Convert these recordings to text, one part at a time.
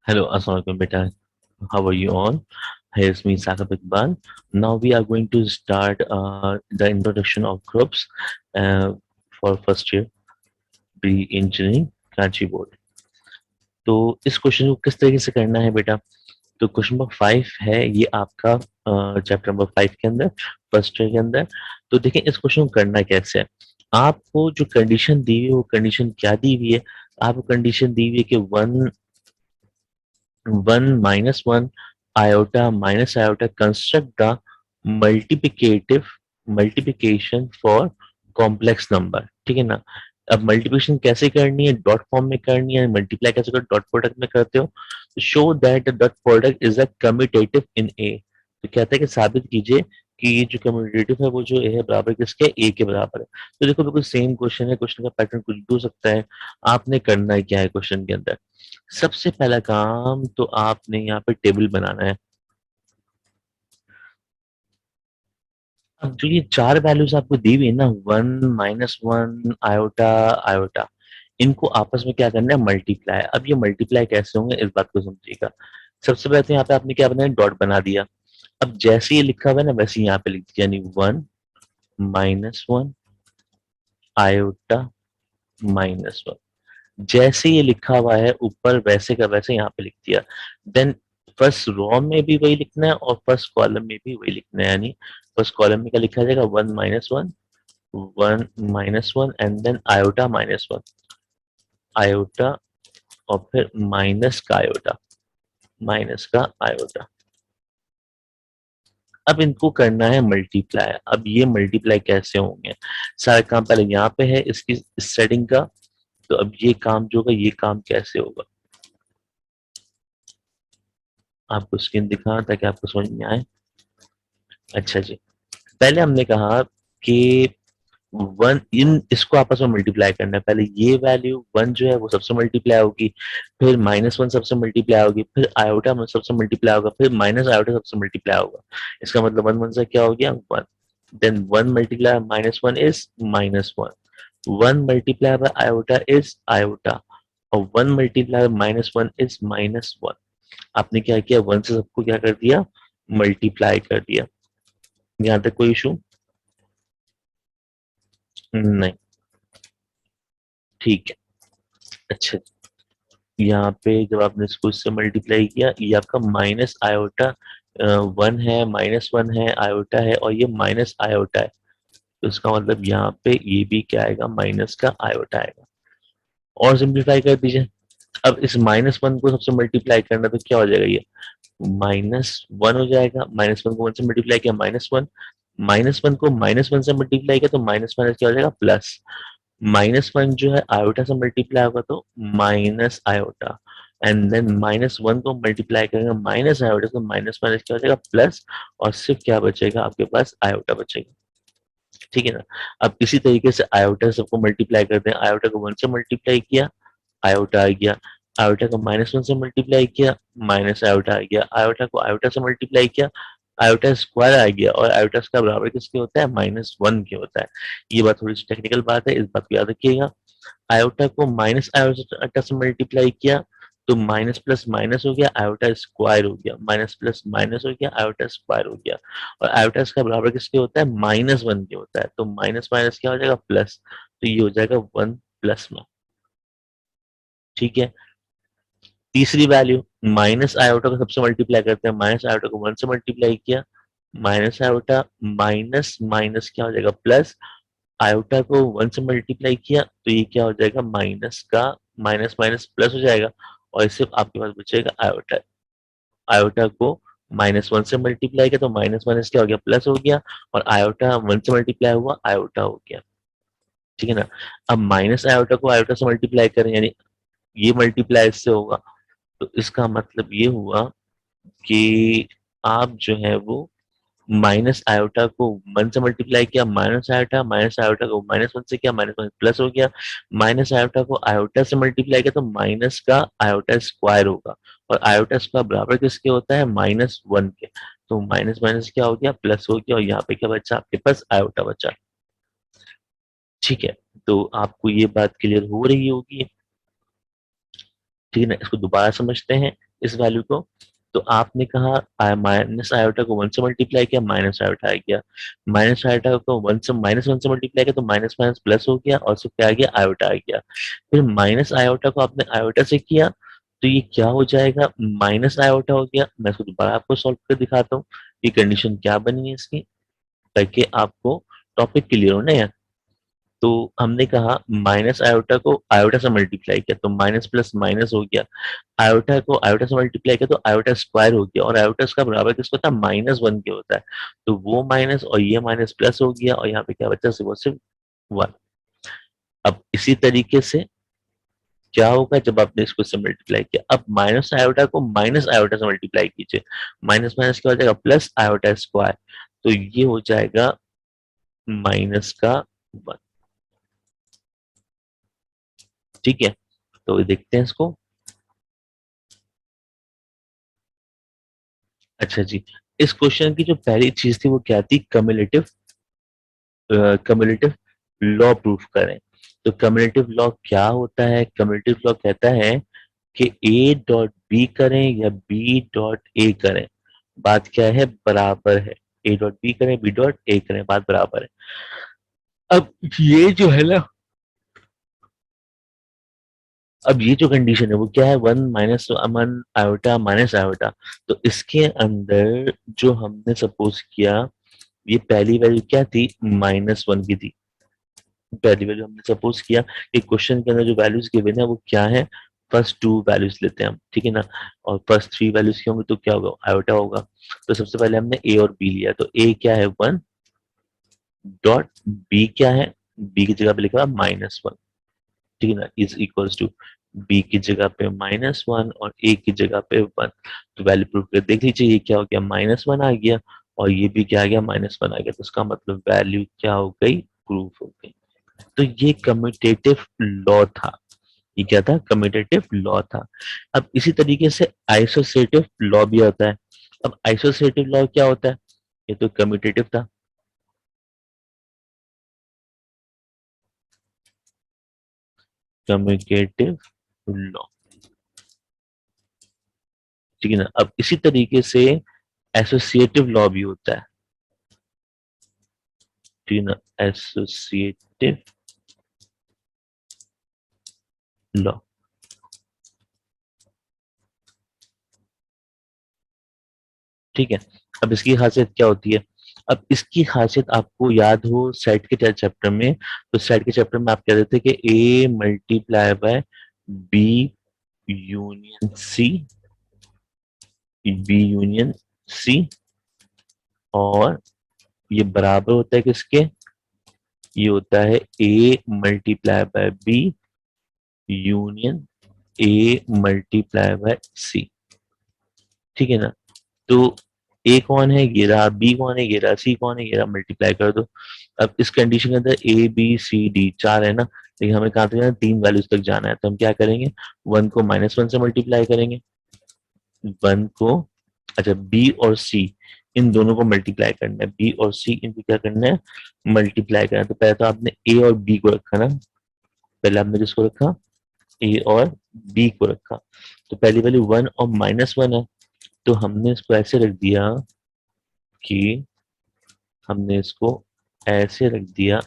Hello, Assalamualaikum beta. How are you all? Here's me, Sakab Iqbal. Now we are going to start the introduction of groups for first year pre-engineering Karachi board. तो इस question को किस तरीके से करना है बेटा? तो क्वेश्चन नंबर 5 है ये आपका चैप्टर नंबर 5 के अंदर फर्स्ट ईयर के अंदर। तो देखिए इस क्वेश्चन को करना कैसे है। आपको जो कंडीशन दी हुई है वो कंडीशन क्या दी हुई है? आपको कंडीशन दी हुई है कि one minus one iota minus iota construct the multiplicative multiplication for complex number। ठीक है ना। अब मल्टीप्लिकेशन कैसे करनी है, डॉट फॉर्म में करनी है, मल्टीप्लाई कैसे कर डॉट प्रोडक्ट में करते हो। Show that the dot product is a commutative in A. तो कहता है कि साबित कीजिए कि ये जो कम्यूटेटिव है वो जो ए है बराबर किसके, ए के बराबर है। तो देखो बिल्कुल सेम क्वेश्चन है, क्वेश्चन का पैटर्न कुछ भी हो सकता है। आपने करना है क्या है क्वेश्चन के अंदर, सबसे पहला काम तो आपने यहाँ पे टेबल बनाना है। अब जो ये चार वैल्यूज आपको दी हुई है ना, one minus one iota iota, इनको आपस में क्या करना है, मल्टीप्लाई। अब ये मल्टीप्लाई कैसे होंगे इस बात को समझिएगा। सबसे पहले तो यहाँ पे आपने क्या बनाया, डॉट बना दिया। अब जैसे ये लिखा हुआ है ना वैसे यहाँ पे लिख दिया, यानी one minus one iota minus one. जैसे ये लिखा हुआ है ऊपर वैसे का वैसे यहाँ पे लिख दिया। देन फर्स्ट रो में भी वही लिखना है और फर्स्ट कॉलम में भी वही लिखना है। यानी फर्स्ट कॉलम में क्या लिखा जाएगा, one minus one and then iota minus one, iota और फिर माइनस का आयोटा, माइनस का आयोटा। अब इनको करना है मल्टीप्लाई। अब ये मल्टीप्लाई कैसे होंगे, सारा काम पहले यहाँ पे है इसकी सेटिंग का। तो अब ये काम जो होगा ये काम कैसे होगा, आपको स्क्रीन दिखा ताकि आपको समझ में आए। अच्छा जी, पहले हमने कहा कि वन इन इसको आपस में मल्टीप्लाई करना है। पहले ये वैल्यू वन जो है वो सबसे मल्टीप्लाई होगी, फिर माइनस वन सबसे मल्टीप्लाई होगी, फिर आयोटा में सबसे मल्टीप्लाई होगा, फिर माइनस आयोटा सबसे मल्टीप्लाई होगा। इसका मतलब वन वन से क्या हो गया, one. Then one multiply minus one is minus one, one multiply by iota is iota, और one multiply minus one is minus one. आपने क्या किया, वन से सबको क्या कर दिया, मल्टीप्लाई कर दिया। यहाँ तक कोई इशू नहीं, ठीक है। अच्छा, यहाँ पे जब आपने इसको इससे मल्टीप्लाई किया, ये आपका माइनस आयोटा वन है, माइनस वन है, आयोटा है, और ये माइनस आयोटा है। तो इसका मतलब यहाँ पे ये भी क्या आएगा, माइनस का आयोटा आएगा। और सिंप्लीफाई कर दीजिए। अब इस माइनस वन को सबसे मल्टीप्लाई करना तो क्या हो जाएगा, ये माइनस वन हो जाएगा। माइनस वन को वन से मल्टीप्लाई किया माइनस वन, माइनस वन को माइनस वन से मल्टीप्लाई किया तो माइनस माइनस क्या हो जाएगा, प्लस। माइनस वन जो है आयोटा से मल्टीप्लाई होगा तो minus iota, and then minus one को मल्टीप्लाई करेंगे माइनस आयोटा तो माइनस माइनस क्या हो जाएगा, प्लस। और सिर्फ क्या बचेगा आपके पास, आयोटा बचेगा। ठीक है ना। अब इसी तरीके से आयोटा सबको मल्टीप्लाई करते हैं। आयोटा को वन से मल्टीप्लाई किया, आयोटा आ गया। आयोटा को माइनस वन से मल्टीप्लाई किया, माइनस आयोटा आ गया। आयोटा को आयोटा से मल्टीप्लाई किया, आयोटा स्क्वायर आ गया। और आयोटा का बराबर किसके होता है, माइनस वन के होता है। ये बात थोड़ी सी टेक्निकल बात है, इस बात को याद रखिएगा। आयोटा को माइनस आयोटा से मल्टीप्लाई किया तो माइनस प्लस माइनस हो गया, आयोटा स्क्वायर हो गया। माइनस प्लस माइनस हो गया, आयोटा स्क्वायर हो गया। और आयोटा का बराबर किसके होता है, माइनस वन के होता है। तो माइनस माइनस क्या हो जाएगा, प्लस। तो ये हो जाएगा वन प्लस में। ठीक है। तीसरी वैल्यू माइनस आयोटा को सबसे मल्टीप्लाई करते हैं। माइनस आयोटा को वन से मल्टीप्लाई किया, माइनस आयोटा, माइनस माइनस क्या हो जाएगा, प्लस। आयोटा को वन से मल्टीप्लाई किया तो ये क्या हो जाएगा, माइनस का माइनस माइनस प्लस हो जाएगा। और इससे आपके पास बचेगा आयोटा। आयोटा को माइनस वन से मल्टीप्लाई किया तो माइनस माइनस क्या हो गया, प्लस हो गया। और आयोटा वन से मल्टीप्लाई हुआ, आयोटा हो गया। ठीक है ना। अब माइनस आयोटा को आयोटा से मल्टीप्लाई करें, यानी ये मल्टीप्लाई इससे होगा। तो इसका मतलब ये हुआ कि आप जो है वो माइनस आयोटा को वन से मल्टीप्लाई किया, माइनस आयोटा को माइनस वन से किया, माइनस वन प्लस हो गया। माइनस आयोटा को आयोटा से मल्टीप्लाई किया तो माइनस का आयोटा स्क्वायर होगा। और आयोटा स्क्वायर बराबर किसके होता है, माइनस वन के। तो माइनस माइनस क्या हो गया, प्लस हो गया। और यहाँ पे क्या बचा आपके पास, आयोटा बचा। ठीक है। तो आपको ये बात क्लियर हो रही होगी। ठीक है ना। इसको दोबारा समझते हैं। इस वैल्यू को। तो आपने कहा माइनस आयोटा को 1 से मल्टीप्लाई किया, माइनस आयोटा आ गया। माइनस आयोटा को 1 से मल्टीप्लाई किया तो माइनस माइनस प्लस हो गया, और सिर्फ क्या आ गया, आयोटा आ गया। फिर माइनस आयोटा को आपने आयोटा से किया तो ये क्या हो जाएगा, माइनस आयोटा हो गया। मैं इसको दोबारा आपको सॉल्व कर दिखाता हूँ ये कंडीशन क्या बनी है इसकी, ताकि आपको टॉपिक क्लियर हो ना यार। तो हमने कहा माइनस आयोटा को आयोटा से मल्टीप्लाई किया तो माइनस प्लस माइनस हो गया, आयोटा को आयोटा से मल्टीप्लाई किया तो आयोटा स्क्वायर हो गया, और आयोटा इसका बराबर किसको होता है, -1 के होता है। तो वो माइनस और ये माइनस प्लस हो गया, और यहाँ पे क्या बचा, सिर्फ 1। अब इसी तरीके से क्या होगा जब आपने इसको से मल्टीप्लाई किया, अब माइनस आयोटा को माइनस आयोटा से मल्टीप्लाई कीजिए, माइनस माइनस क्या हो जाएगा, प्लस आयोटा स्क्वायर। तो ये हो जाएगा माइनस का 1। ठीक है, तो देखते हैं इसको। अच्छा जी, इस क्वेश्चन की जो पहली चीज थी वो क्या थी, कम्युलेटिव कम्युलेटिव लॉ प्रूफ करें। तो कम्युलेटिव लॉ क्या होता है, कम्युलेटिव लॉ कहता है कि ए डॉट बी करें या बी डॉट ए करें, बात क्या है, बराबर है। ए डॉट बी करें, बी डॉट ए करें, बात बराबर है। अब ये जो है ना, अब ये जो कंडीशन है वो क्या है, 1 - 1 आयोटा तो इसके अंदर जो हमने सपोज किया, ये पहली वैल्यू क्या थी, -1 की थी। पहली वैल्यू हमने सपोज किया कि क्वेश्चन के अंदर जो वैल्यूज गिवन है वो क्या है, फर्स्ट 2 वैल्यूज लेते हैं हम, ठीक है ना, और फर्स्ट 3 वैल्यूज के होंगे तो क्या होगा, आयोटा होगा। तो सबसे पहले हमने ए और बी लिया, तो ए क्या है 1 डॉट बी क्या है, बी की जगह पे लिखा -1, ठीक है ना, इज इक्वल्स टू बी की जगह पे -1 और ए की जगह पे 1। तो वैल्यू प्रूफ कर देख लीजिए, ये क्या हो गया, -1 आ गया, और ये भी क्या आ गया, -1 आ गया। तो उसका मतलब वैल्यू क्या हो गई, प्रूफ हो गई। तो ये कम्यूटेटिव लॉ था, ये क्या था, कम्यूटेटिव लॉ था। अब इसी तरीके से आइसोसेटिव लॉ भी होता है। अब आइसोसेटिव लॉ क्या होता है, ये तो कम्यूटेटिव था। कम्यूटेटिव लॉ, ठीक है ना। अब इसी तरीके से एसोसिएटिव लॉ भी होता है, ठीक है ना, एसोसिएटिव लॉ। ठीक है, अब इसकी खासियत क्या होती है, अब इसकी खासियत आपको याद हो सेट के चैप्टर में, तो सेट के चैप्टर में आप कहते थे कि A multiply by B union C, B union C, और ये बराबर होता है किसके, ये होता है A multiply by B union A multiply by C, ठीक है ना। तो ए कौन है, ये रहा, बी कौन है, ये रहा, सी कौन है, ये रहा, मल्टीप्लाई कर दो। अब इस कंडीशन के अंदर ए बी सी डी 4 है ना, लेकिन हमें कहाँ तक जाना है, 3 वैल्यूज तक जाना है। तो हम क्या करेंगे, 1 को -1 से मल्टीप्लाई करेंगे, 1 को, अच्छा बी और सी इन दोनों को मल्टीप्लाई करना है, बी और सी इनको क्या करना है, मल्टीप्लाई करना है। तो पहले तो आपने ए और बी को रखा ना, पहले आपने किसको रखा, ए और बी को रखा। तो पहली वैल्यू 1 और -1 है, तो हमने इसको ऐसे रख दिया कि हमने इसको ऐसे रख दिया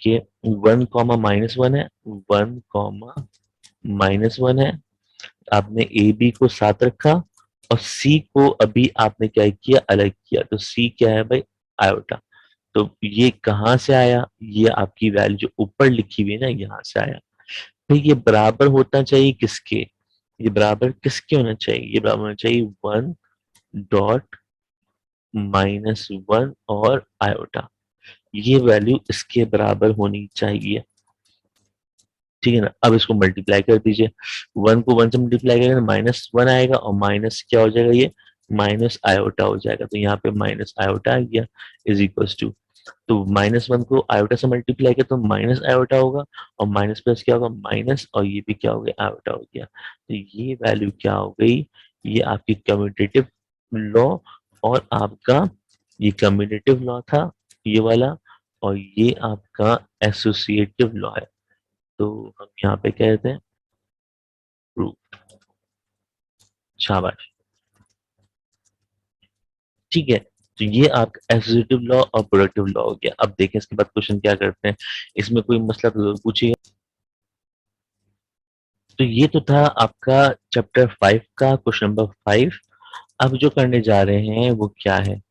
कि 1 कॉमा -1 है, 1 कॉमा -1 है। आपने ए बी को साथ रखा, और सी को अभी आपने क्या किया, अलग किया। तो सी क्या है भाई, आयोटा। तो ये कहाँ से आया, ये आपकी वैल्यू जो ऊपर लिखी हुई है ना, यहाँ से आया। तो ये बराबर होना चाहिए किसके, ये बराबर किसके होना चाहिए, ये बराबर होना चाहिए 1 डॉट -1 और आयोटा, ये वैल्यू इसके बराबर होनी चाहिए, ठीक है ना। अब इसको मल्टीप्लाई कर दीजिए, 1 को 1 से मल्टीप्लाई करेंगे तो -1 आएगा, और माइनस क्या हो जाएगा, ये माइनस आयोटा हो जाएगा। तो यहाँ पे माइनस आयोटा आ गया, इज इक्वल्स टू, तो -1 को आयोटा से मल्टीप्लाई किया तो माइनस आयोटा होगा, और माइनस प्लस क्या होगा, माइनस, और ये भी क्या हो गया, आयोटा हो गया। तो ये वैल्यू क्या हो गई, ये आपकी कम्यूटेटिव लॉ, और आपका ये कम्यूटेटिव लॉ था ये वाला, और ये आपका एसोसिएटिव लॉ है। तो हम यहाँ पे कहते हैं प्रूफ। शाबाश। ठीक है, तो ये आपका एसोसिएटिव लॉ और प्रोडक्टिव लॉ हो गया। अब देखें इसके बाद क्वेश्चन क्या करते हैं, इसमें कोई मसला तो जरूर पूछिएगा। तो ये तो था आपका चैप्टर 5 का क्वेश्चन नंबर 5। अब जो करने जा रहे हैं वो क्या है,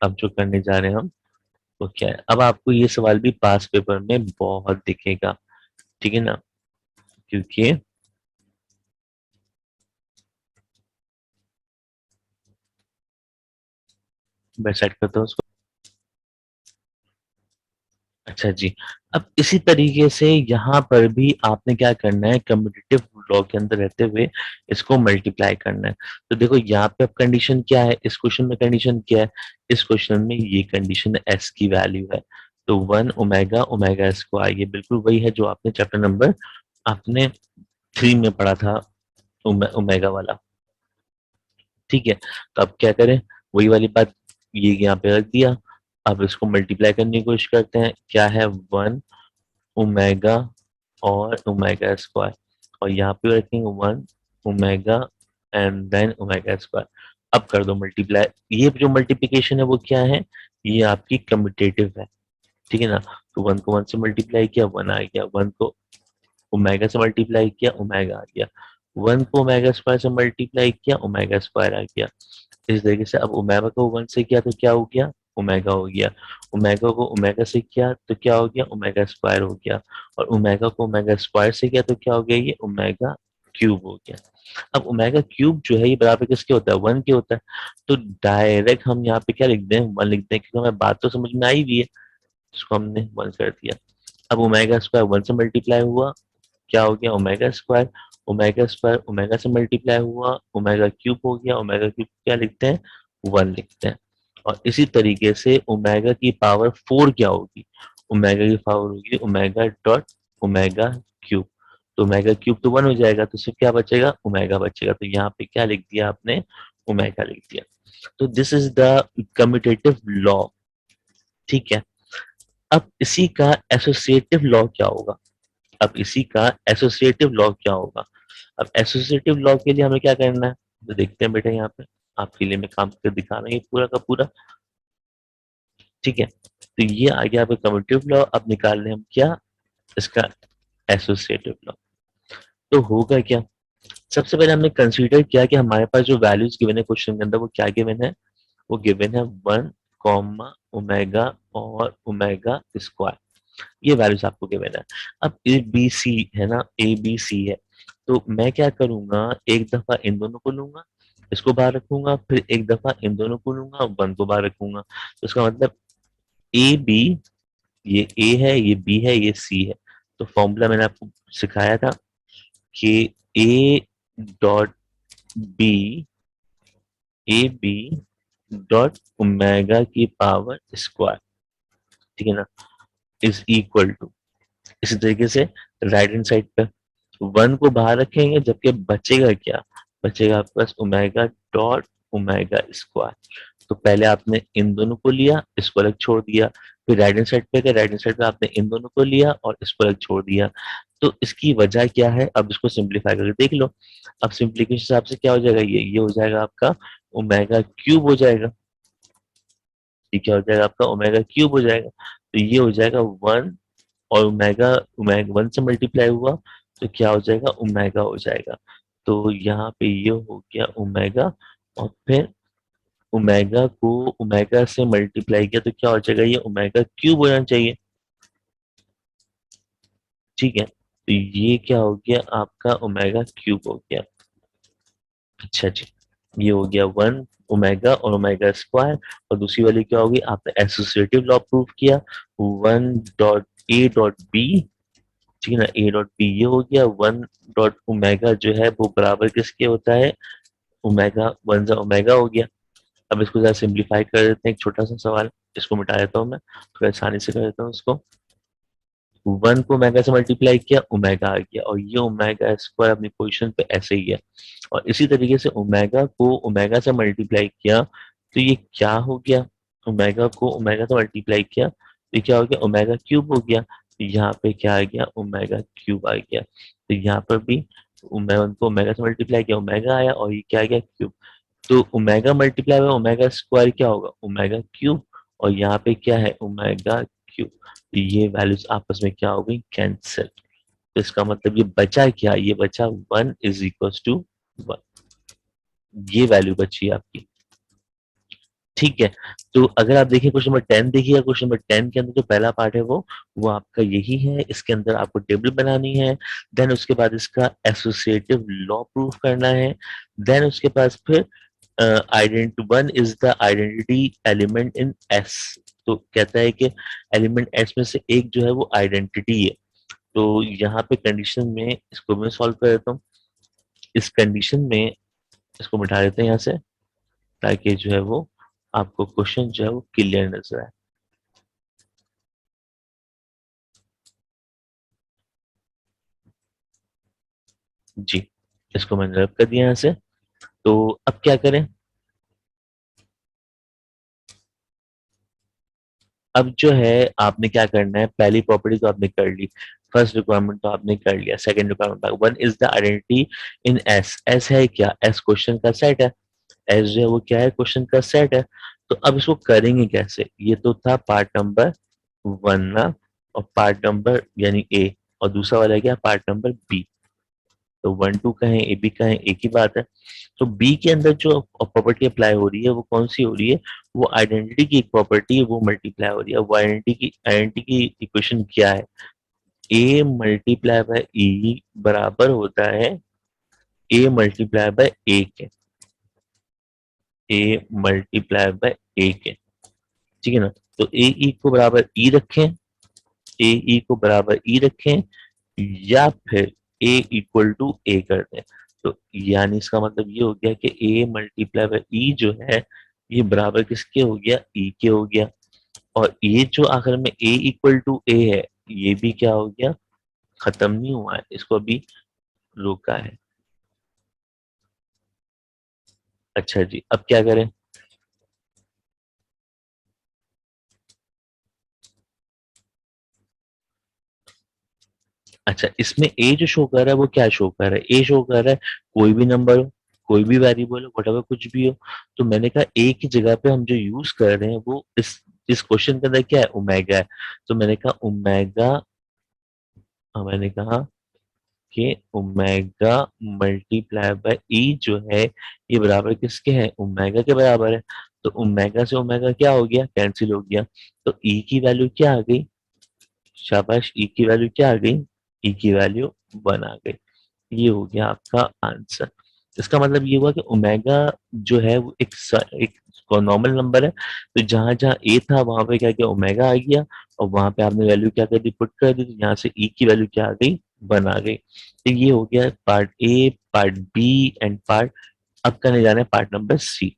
अब जो करने जा रहे हैं हम वो क्या है। अब आपको ये सवाल भी पास पेपर में बहुत दिखेगा, ठीक है ना, क्योंकि मैं सेट करता हूँ उसको। अच्छा जी, अब इसी तरीके से यहाँ पर भी आपने क्या करना है, कम्पिटिटिव लॉ के अंदर रहते हुए इसको मल्टीप्लाई करना है। तो देखो यहाँ पे अब कंडीशन क्या है, इस क्वेश्चन में कंडीशन क्या है, इस क्वेश्चन में ये कंडीशन एस की वैल्यू है। तो 1 ओमेगा ओमेगा स्क्वायर, ये बिल्कुल वही है जो आपने चैप्टर नंबर आपने 3 में पढ़ा था, ओमेगा वाला। ठीक है, तो अब क्या करें, वही वाली बात, ये यहाँ पे रख दिया। अब इसको मल्टीप्लाई करने की कोशिश करते हैं, क्या है 1 ओमेगा और ओमेगा स्क्वायर, और यहाँ पे रखेंगे 1 omega and then omega square. अब कर दो मल्टीप्लाई, ये जो मल्टीप्लिकेशन है वो क्या है, ये आपकी कम्यूटेटिव है, ठीक है ना। तो 1 को 1 से मल्टीप्लाई किया 1 आ गया, 1 को ओमेगा से मल्टीप्लाई किया ओमेगा आ गया, 1 को ओमेगा स्क्वायर से मल्टीप्लाई किया ओमेगा स्क्वायर आ गया। इस तरीके से अब ओमेगा को 1 से किया तो क्या हो गया, ओमेगा हो गया। ओमेगा को ओमेगा से किया तो क्या हो गया, ओमेगा स्क्वायर हो गया। और ओमेगा को ओमेगा स्क्वायर से किया तो क्या हो गया, ये ओमेगा क्यूब हो गया। अब ओमेगा क्यूब जो है ये बराबर किसके होता है, 1 के होता है। तो डायरेक्ट हम यहाँ पे क्या लिख दें, 1 लिख दें, क्योंकि हमें बात तो समझ में आई भी है, इसको हमने 1 कर दिया। अब ओमेगा स्क्वायर 1 से मल्टीप्लाई हुआ, क्या हो गया, omega square. Omega square omega से मल्टीप्लाई हुआ, ओमेगा क्यूब हो गया। ओमेगा क्यूब क्या लिखते हैं, 1 लिखते हैं। और इसी तरीके से ओमेगा की पावर 4 क्या होगी, ओमेगा की पावर होगी ओमेगा डॉट ओमेगा क्यूब। तो ओमेगा क्यूब तो 1 हो जाएगा, तो सिर्फ क्या बचेगा, ओमेगा बचेगा। तो यहाँ पे क्या लिख दिया आपने, ओमेगा लिख दिया। तो this is the commutative law, ठीक है। अब इसी का एसोसिएटिव लॉ क्या होगा, अब इसी का एसोसिएटिव लॉ क्या होगा। अब एसोसिएटिव लॉ के लिए हमें क्या करना है, तो देखते हैं बेटा, यहाँ पे आपके लिए मैं काम कर दिखा रहा हूँ ये पूरा का पूरा, ठीक है। तो ये आ गया आपका कम्यूटेटिव लॉ। अब निकाल रहे हम क्या, इसका एसोसिएटिव लॉ। तो होगा क्या, सबसे पहले हमने कंसीडर किया कि हमारे पास जो वैल्यूज गिवन है क्वेश्चन के अंदर वो क्या गिवन है, वो गिवन है 1 कॉमा ओमेगा और ओमेगा स्क्वायर, ये वैल्यूज आपको गिवन है। अब ए बी सी है ना, ए बी सी है, तो मैं क्या करूंगा, एक दफा इन दोनों को लूंगा, इसको बाहर रखूंगा, फिर एक दफा इन दोनों को लूंगा, 1 को बाहर रखूंगा। तो इसका मतलब ए बी, ये ए है, ये बी है, ये सी है। तो फॉर्मूला मैंने आपको सिखाया था कि a dot b, a b dot omega की पावर स्क्वायर, ठीक है ना, इज इक्वल टू, इसी तरीके से राइट हैंड साइड पे 1 को बाहर रखेंगे, जबकि बचेगा क्या, बचेगा आपके पास ओमेगा डॉट ओमेगा स्क्वायर। तो पहले आपने इन दोनों को लिया, इसको अलग छोड़ दिया, फिर राइट हैंड साइड पे गए, राइट हैंड साइड पे आपने इन दोनों को लिया और इसको अलग छोड़ दिया। तो इसकी वजह क्या है, अब इसको सिंप्लीफाई करके देख लो। अब सिंप्लीफिकेशन हिसाब से क्या हो जाएगा, ये हो जाएगा आपका ओमेगा क्यूब हो जाएगा, ये क्या हो जाएगा आपका ओमेगा क्यूब हो जाएगा। तो ये हो जाएगा 1 और ओमेगा, ओमेगा 1 से मल्टीप्लाई हुआ तो क्या हो जाएगा, ओमेगा हो जाएगा। तो यहाँ पे ये हो गया ओमेगा, और फिर ओमेगा को ओमेगा से मल्टीप्लाई किया तो क्या हो जाएगा, ये ओमेगा क्यूब होना चाहिए, ठीक है। तो ये क्या हो गया आपका ओमेगा क्यूब हो गया। अच्छा जी, ये हो गया 1 ओमेगा और ओमेगा स्क्वायर। और दूसरी वाली क्या होगी, आपने एसोसिएटिव लॉ प्रूव किया, 1 डॉट ए डॉट बी, ठीक है ना, ए डॉट बी ये हो गया, 1 डॉट ओमेगा जो है वो बराबर किसके होता है, ओमेगा 1 सा ओमेगा हो गया। अब इसको जरा सिंप्लीफाई कर देते हैं, एक छोटा सा सवाल, इसको मिटा देता हूँ मैं, थोड़ा आसानी से कर देता हूँ इसको। 1 को ओमेगा से मल्टीप्लाई किया, ओमेगा आ गया, और ये ओमेगा स्क्वायर अपनी पोजीशन पे ऐसे ही है। और इसी तरीके से ओमेगा को ओमेगा से मल्टीप्लाई किया तो ये क्या हो गया, ओमेगा को ओमेगा से मल्टीप्लाई किया तो ये क्या हो गया, ओमेगा क्यूब हो गया। तो यहाँ पे क्या आ गया, ओमेगा क्यूब आ गया। तो यहाँ पर भी ओमेगा वन को ओमेगा से मल्टीप्लाई किया, ओमेगा आया, और ये क्या आ गया, क्यूब। तो omega multiply by omega square क्या होगा, ओमेगा क्यूब, और यहाँ पे क्या है, ओमेगा क्यूब। तो ये वैल्यूज आपस में क्या हो गई, कैंसिल। तो इसका मतलब ये बचा क्या, ये बचा 1 = 1, ये वैल्यू बची आपकी। ठीक है, तो अगर आप देखिए क्वेश्चन नंबर 10 देखिए, क्वेश्चन नंबर 10 के अंदर जो पहला पार्ट है वो आपका यही है। इसके अंदर आपको टेबल बनानी है, देन उसके बाद इसका एसोसिएटिव लॉ प्रूफ करना है, देन उसके पास फिर identity, one is the identity element in S. तो कहता है कि एलिमेंट एस में से एक जो है वो आइडेंटिटी है। तो यहाँ पे कंडीशन में इसको मैं सॉल्व कर देता हूँ। इस कंडीशन में इसको मिटा देते हैं यहाँ से, ताकि जो है वो आपको क्वेश्चन जो है वो क्लियर नजर आए। जी, इसको मैंने रब कर दिया यहाँ से। तो अब क्या करें, अब जो है आपने क्या करना है, पहली प्रॉपर्टी तो आपने कर ली, फर्स्ट रिक्वायरमेंट तो आपने कर लिया, second requirement, one is the identity in S. S है क्या, एस क्वेश्चन का सेट है, एस जो है वो क्या है, क्वेश्चन का सेट है। तो अब इसको करेंगे कैसे, ये तो था पार्ट नंबर 1 ना, और पार्ट नंबर यानी ए, और दूसरा वाला क्या, पार्ट नंबर बी। तो 1 2 कहें, ए बी कहें, एक ही बात है। तो बी के अंदर जो प्रॉपर्टी अप्लाई हो रही है वो कौन सी हो रही है, वो आइडेंटिटी की एक प्रॉपर्टी है, वो मल्टीप्लाई हो रही है। वो आइडेंटिटी की इक्वेशन क्या है, ए मल्टीप्लाई बाय ई बराबर होता है ए मल्टीप्लाई बाय ए के, ए मल्टीप्लाई बाय ए के, ठीक है ना। तो ए ई को बराबर ई रखें, ए ई को बराबर ई रखें, या फिर ए इक्वल टू ए कर दें। तो यानी इसका मतलब ये हो गया कि ए मल्टीप्लाई बाय ई जो है ये बराबर किसके हो गया, ई के हो गया। और ये जो आखिर में ए इक्वल टू ए है, ये भी क्या हो गया, खत्म नहीं हुआ है, इसको अभी रोका है। अच्छा जी, अब क्या करें, अच्छा इसमें ए जो शो कर रहा है वो क्या शो कर रहा है, ए शो कर रहा है कोई भी नंबर हो, कोई भी वेरिएबल हो, वट कुछ भी हो। तो मैंने कहा ए की जगह पे हम जो यूज कर रहे हैं वो इस क्वेश्चन के अंदर क्या है, ओमेगा है। तो मैंने कहा ओमेगा, मैंने कहा कि ओमेगा मल्टीप्लाई बाय ई जो है ये बराबर किसके है, ओमेगा के बराबर है। तो ओमेगा से ओमेगा क्या हो गया, कैंसिल हो गया। तो ई की वैल्यू क्या आ गई, शाबाश, ई की वैल्यू क्या आ गई, ई की वैल्यू 1 आ गई। ये हो गया आपका आंसर। इसका मतलब ये हुआ कि ओमेगा जो है वो एक नॉर्मल नंबर है। तो जहां जहां ए था वहां पे क्या किया, ओमेगा आ गया, और वहां पे आपने वैल्यू क्या कर दी, पुट कर दी। तो यहाँ से ई की वैल्यू क्या आ गई, 1 आ गई। तो ये हो गया part a, part b and part, अब करने जा रहे हैं पार्ट नंबर सी।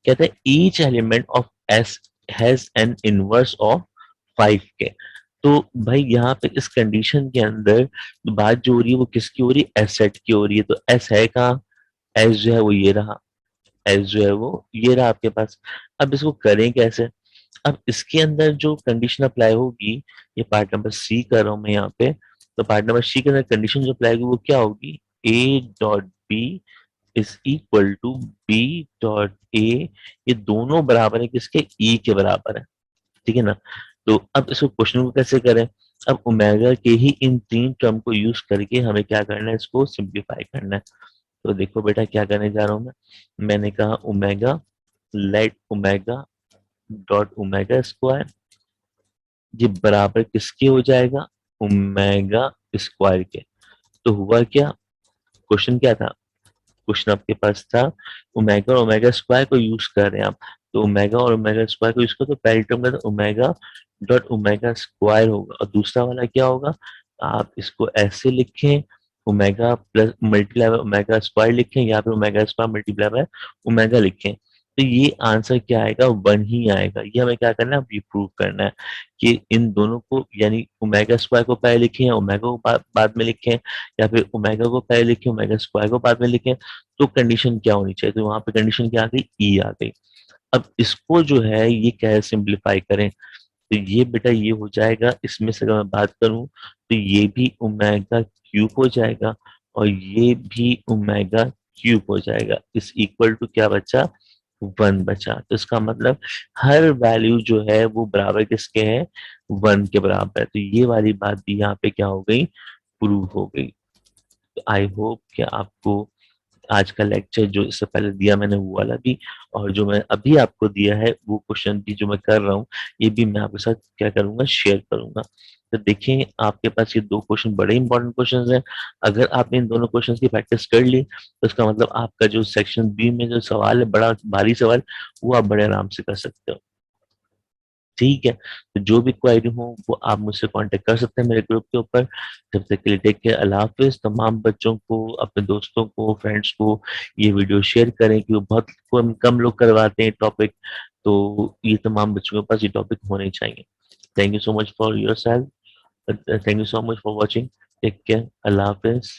कहते हैं each element of s has an inverse of 5 के। तो भाई यहाँ पे इस कंडीशन के अंदर बात जो हो रही है वो किसकी हो रही है, एस सेट की हो रही है। तो एस है कहाँ, एस जो है वो ये रहा, एस जो है वो ये रहा आपके पास। अब इसको करें कैसे, अब इसके अंदर जो कंडीशन अप्लाई होगी, ये पार्ट नंबर सी कर रहा हूं मैं यहाँ पे। तो पार्ट नंबर सी के अंदर कंडीशन जो अप्लाई होगी वो क्या होगी, a dot b is equal to b dot a, ये दोनों बराबर है किसके, ई के बराबर है, ठीक है ना। तो अब इसको क्वेश्चन को कैसे करें, अब ओमेगा के ही इन 3 टर्म को यूज करके हमें क्या करना है, इसको सिंप्लीफाई करना है। तो देखो बेटा क्या करने जा रहा हूं मैं, मैंने कहा omega, let omega dot omega square, ये बराबर किसके हो जाएगा, ओमेगा स्क्वायर के। तो हुआ क्या, क्वेश्चन क्या था, क्वेश्चन आपके पास था ओमेगा और ओमेगा स्क्वायर को यूज कर रहे हैं आप। तो ओमेगा और ओमेगा स्क्वायर को यूज करो, तो पहली टर्म का ओमेगा डॉट ओमेगा स्क्वायर होगा, और दूसरा वाला क्या होगा, आप इसको ऐसे लिखें, omega plus multiply by omega square लिखें, या फिर omega square multiply by omega लिखें। तो ये आंसर क्या आएगा, 1 ही आएगा। ये हमें क्या करना है, अभी प्रूव करना है कि इन दोनों को, यानी ओमेगा स्क्वायर को पहले लिखें या ओमेगा को बाद में लिखें, या फिर ओमेगा को पहले लिखें ओमेगा स्क्वायर को बाद में लिखें। तो कंडीशन क्या होनी चाहिए, तो वहां पे कंडीशन क्या आ गई, ई आ गई। अब इसको जो है ये कैसे सिंप्लीफाई करें, तो ये बेटा ये हो जाएगा, इसमें से अगर मैं बात करूं तो ये भी ओमेगा क्यूब हो जाएगा, और ये भी ओमेगा क्यूब हो जाएगा। इस इक्वल टू क्या बचा, 1 बचा। तो इसका मतलब हर वैल्यू जो है वो बराबर किसके है, 1 के बराबर है। तो ये वाली बात भी यहाँ पे क्या हो गई, प्रूव हो गई। तो आई होप कि आपको आज का लेक्चर जो इससे पहले दिया मैंने वो वाला भी, और जो मैं अभी आपको दिया है वो क्वेश्चन भी जो मैं कर रहा हूँ, ये भी मैं आपके साथ क्या करूंगा, शेयर करूंगा। तो देखिए आपके पास ये दो क्वेश्चन बड़े इंपॉर्टेंट क्वेश्चन हैं। अगर आपने इन दोनों क्वेश्चन की प्रैक्टिस कर ली तो इसका मतलब आपका जो सेक्शन बी में जो सवाल है, बड़ा भारी सवाल, वो आप बड़े आराम से कर सकते हो। ठीक है, तो जो भी क्वेरी हो वो आप मुझसे कांटेक्ट कर सकते हैं मेरे ग्रुप के ऊपर। जब तक के लिए टेक केयर, अल्लाह हाफिज। तमाम बच्चों को, अपने दोस्तों को, फ्रेंड्स को ये वीडियो शेयर करें कि वो बहुत कम लोग करवाते हैं टॉपिक, तो ये तमाम बच्चों के पास ये टॉपिक होने चाहिए। Thank you so much for your self, thank you so much for watching. Take care, अल्लाह हाफिज।